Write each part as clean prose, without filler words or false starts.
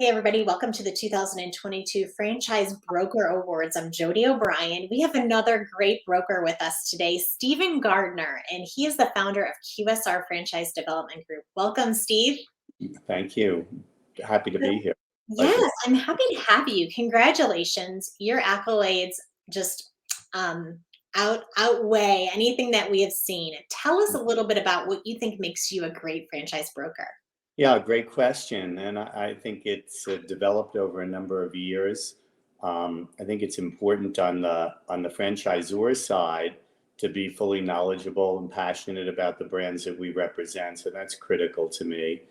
Hey everybody, welcome to the 2022 Franchise Broker Awards. I'm Jody O'Brien. We have another great broker with us today, Steven Gardner, and he is the founder of QSR Franchise Development Group. Welcome, Steve. Thank you. Happy to be here. Pleasure. Yes, I'm happy to have you. Congratulations. Your accolades just outweigh anything that we have seen. Tell us a little bit about what you think makes you a great franchise broker. Yeah, great question. And I think it's developed over a number of years. I think it's important on the franchisor side to be fully knowledgeable and passionate about the brands that we represent. So that's critical to me.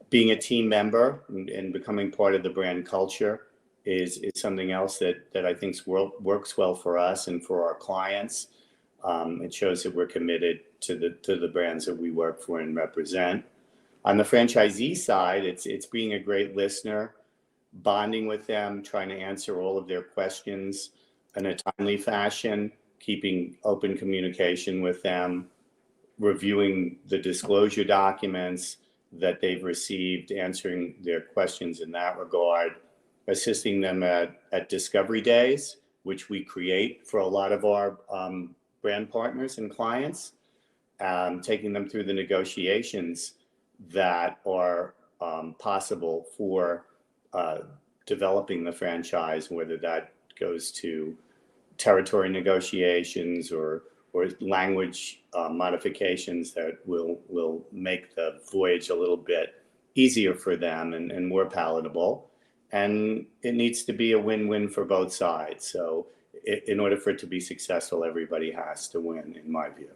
Being a team member and becoming part of the brand culture is something else that I think works well for us and for our clients. It shows that we're committed to the brands that we work for and represent. On the franchisee side, it's being a great listener, bonding with them, trying to answer all of their questions in a timely fashion, keeping open communication with them, reviewing the disclosure documents that they've received, answering their questions in that regard, assisting them at discovery days, which we create for a lot of our brand partners and clients, taking them through the negotiations that are possible for developing the franchise, whether that goes to territory negotiations or language modifications that will make the voyage a little bit easier for them and more palatable. And it needs to be a win-win for both sides. So in order for it to be successful, everybody has to win, in my view.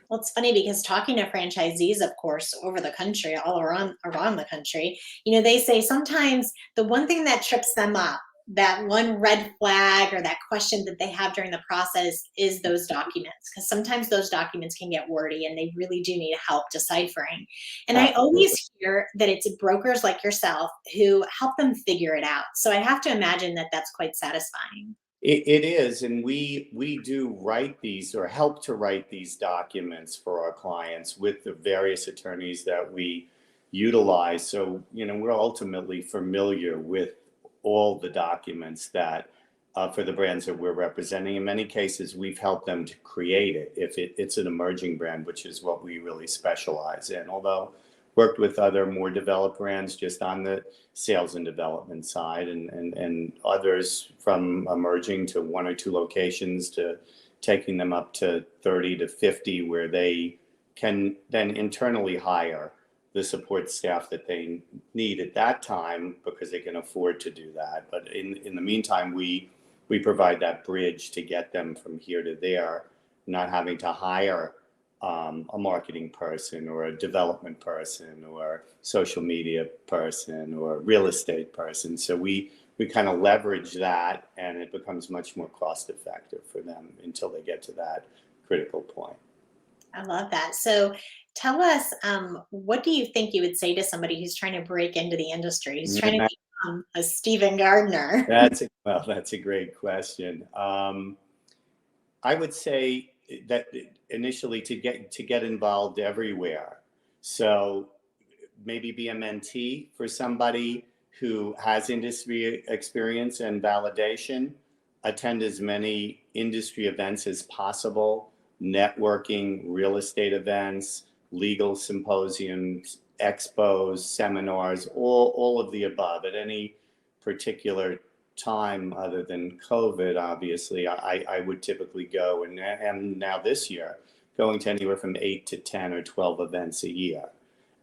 Well, it's funny because talking to franchisees, of course, over the country, all around the country, they say sometimes the one thing that trips them up, that one red flag or that question that they have during the process is those documents, because sometimes those documents can get wordy and they really do need help deciphering. And I always hear that it's brokers like yourself who help them figure it out. So I have to imagine that that's quite satisfying. It is, and we do write these or help to write these documents for our clients with the various attorneys that we utilize. So, we're ultimately familiar with all the documents that for the brands that we're representing. In many cases, we've helped them to create it if it's an emerging brand, which is what we really specialize in. Although worked with other more developed brands just on the sales and development side, and others from emerging to 1 or 2 locations to taking them up to 30 to 50, where they can then internally hire the support staff that they need at that time because they can afford to do that. But in the meantime, we provide that bridge to get them from here to there, not having to hire a marketing person or a development person or social media person or real estate person. So we kind of leverage that, and it becomes much more cost effective for them until they get to that critical point. I love that. So tell us, what do you think you would say to somebody who's trying to break into the industry, who's trying to become a Steven Gardner? That's a great question. I would say that initially to get involved everywhere. So maybe be a mentee for somebody who has industry experience and validation. Attend as many industry events as possible, networking, real estate events, legal symposiums, expos, seminars, all of the above at any particular time other than COVID. Obviously, I would typically go, and am now this year going to anywhere from 8 to 10 or 12 events a year,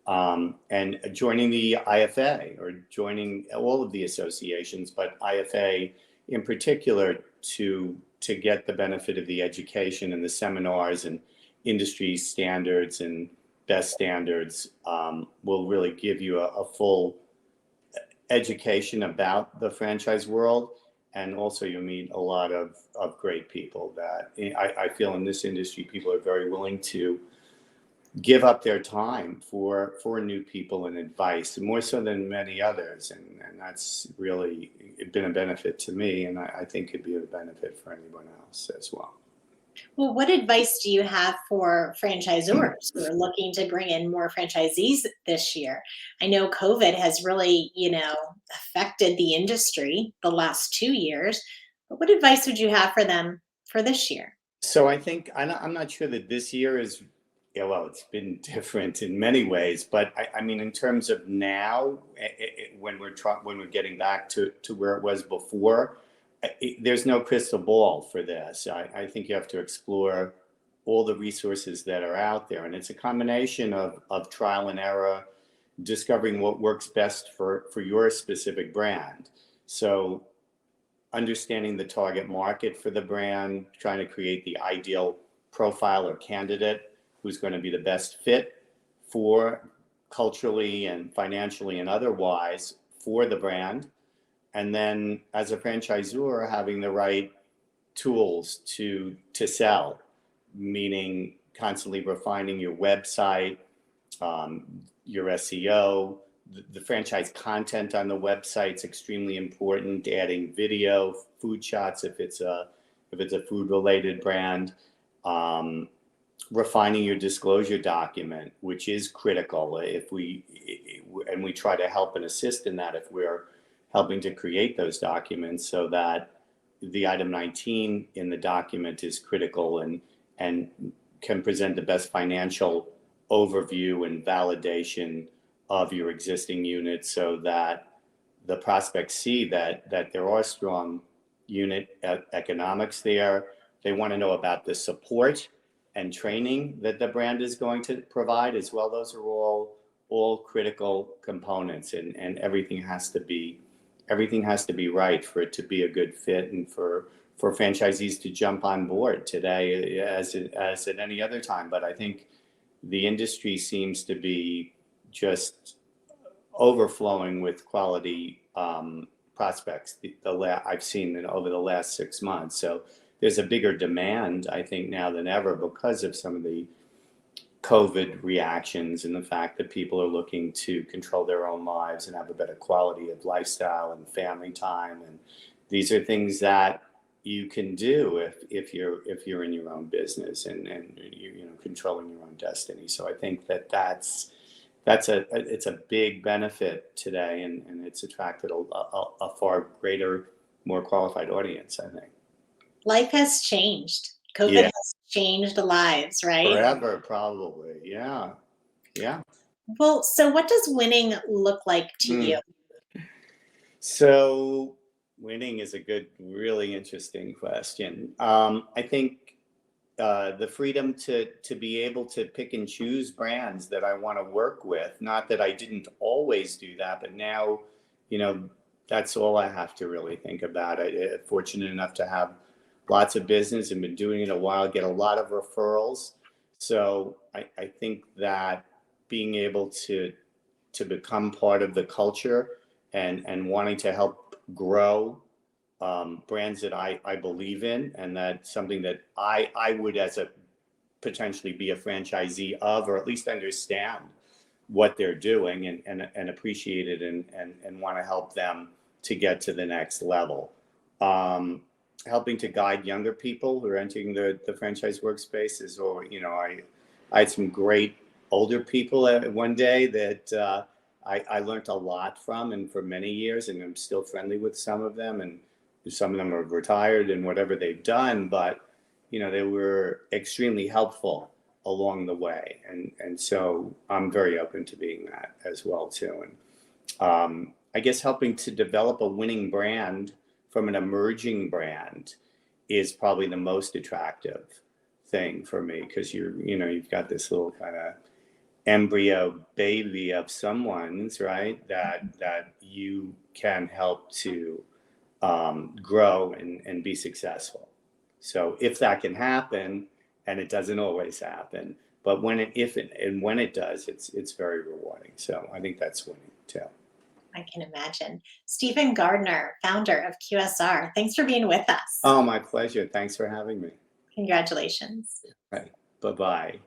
and joining the IFA or joining all of the associations, but IFA in particular to get the benefit of the education and the seminars and industry standards and best standards will really give you a full education about the franchise world. And also you meet a lot of great people that I feel in this industry, people are very willing to give up their time for new people and advice, more so than many others. And that's really been a benefit to me, and I think could be a benefit for anyone else as well. Well, what advice do you have for franchisors who are looking to bring in more franchisees this year? I know COVID has really, affected the industry the last 2 years, but what advice would you have for them for this year? So I think I'm not sure that this year is, yeah, well, it's been different in many ways, but I mean, in terms of now, when we're getting back to where it was before, there's no crystal ball for this. I think you have to explore all the resources that are out there, and it's a combination of trial and error, discovering what works best for your specific brand. So understanding the target market for the brand, trying to create the ideal profile or candidate who's going to be the best fit for culturally and financially and otherwise for the brand. And then as a franchisor, having the right tools to sell, meaning constantly refining your website, your SEO, the franchise content on the website is extremely important. Adding video, food shots if it's a food related brand, refining your disclosure document, which is critical. If we try to help and assist in that if we're helping to create those documents, so that the item 19 in the document is critical and can present the best financial overview and validation of your existing units, so that the prospects see that there are strong unit economics there. They want to know about the support and training that the brand is going to provide as well. Those are all critical components, and everything has to be right for it to be a good fit, and for franchisees to jump on board today as at any other time. But I think the industry seems to be just overflowing with quality prospects. I've seen over the last 6 months. So there's a bigger demand, I think, now than ever because of some of the COVID reactions and the fact that people are looking to control their own lives and have a better quality of lifestyle and family time. And these are things that you can do if you're in your own business and you controlling your own destiny. So I think it's a big benefit today, and it's attracted a far greater, more qualified audience, I think. Life has changed. COVID Yeah, has changed lives, right? forever, probably. Yeah, yeah. Well, so what does winning look like to you? Mm. So winning is a good, really interesting question. I think the freedom to be able to pick and choose brands that I want to work with. Not that I didn't always do that, but now, that's all I have to really think about. I'm fortunate enough to have lots of business and been doing it a while, get a lot of referrals. So I think that being able to become part of the culture and wanting to help grow brands that I believe in, and that's something that I would as a potentially be a franchisee of, or at least understand what they're doing and appreciate it and want to help them to get to the next level. Helping to guide younger people who are entering the franchise workspaces, or I had some great older people one day that I learned a lot from, and for many years, and I'm still friendly with some of them, and some of them are retired and whatever they've done, but they were extremely helpful along the way, and so I'm very open to being that as well too. And I guess helping to develop a winning brand from an emerging brand is probably the most attractive thing for me, because you've got this little kind of embryo baby of someone's, right, that you can help to grow and be successful. So if that can happen, and it doesn't always happen, but when it does, it's very rewarding. So I think that's winning too. I can imagine. Steven Gardner, founder of QSR, thanks for being with us. Oh, my pleasure. Thanks for having me. Congratulations. Right. Bye-bye.